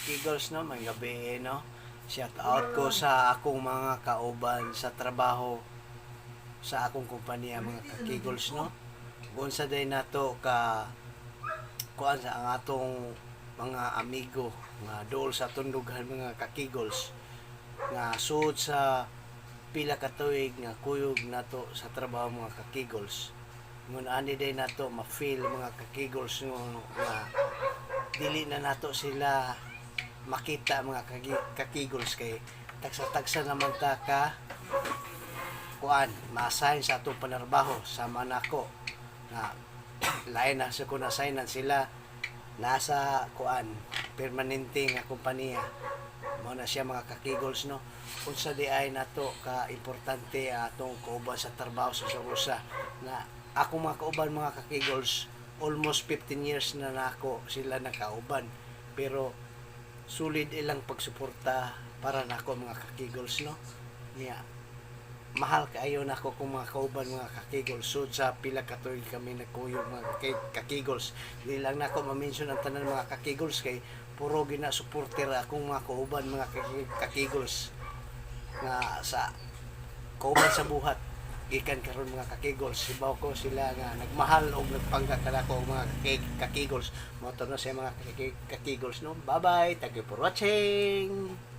Kigos no, may gabi no. Shout out ko sa akong mga kauban sa trabaho sa akong kumpanya mga kakigols no. Unsa day nato ka kuan sa ang atong mga amigo nga dool sa tundughan mga kakigols nga suod sa pila ka tuig nga kuyog nato sa trabaho mga kakigols. Ngun ani day nato ma-feel mga kakigols nga dili na nato sila makita mga kakigols kay tagsa-tagsa naman ta ka kuan ma-assign sa atong panarbaho sa manako na lain na sa kung assignan sila nasa kuan permanente nga kompanya mao na siya mga kakigols no unsa di ay nato ka importante atong kauban sa trabaho sa usa na ako mga kauban mga kakigols almost 15 years na nako sila nakauban pero sulid ilang pagsuporta para nako mga kakigols no niya mahal kaayo nako kung mga kauban mga kakigols sud sa pila ka tuig kami nagkuyog mga kakigols di lang nako ma-mention ang tanan mga kakigols kay puro gina supporter akong mga kauban mga kakigols nga sa kauban sa buhat gikan karon mga kakigols sibaw ko sila nga nagmahal og nagpangga kanako mga kakigols mo to no sa mga kakigols no bye bye thank you for watching.